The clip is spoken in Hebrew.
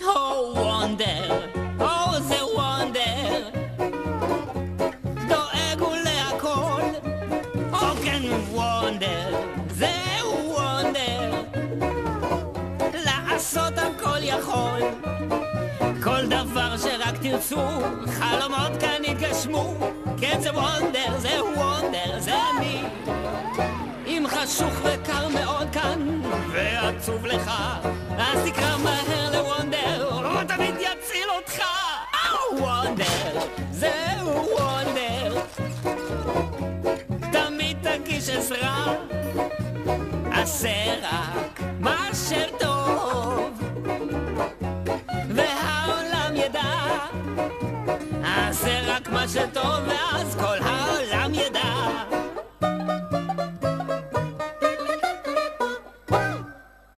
Oh wonder, oh זה wonder, דואג הוא להכל. Oh can wonder, זה wonder, לעשות הכל יכול. כל דבר שרק תרצו, חלומות כאן יתגשמו. כן זה וונדר, זה וונדר, זה אני. אם חשוך וקר מאוד כאן, ועצוב לך, אז תקרא מהר לוונדר, הוא תמיד יציל אותך. וונדר, זה וונדר, תמיד תגיש עזרה, עשה רק מה שטוב, והעולם ידע, עשה רק מה שטוב, ואז כל העולם ידע.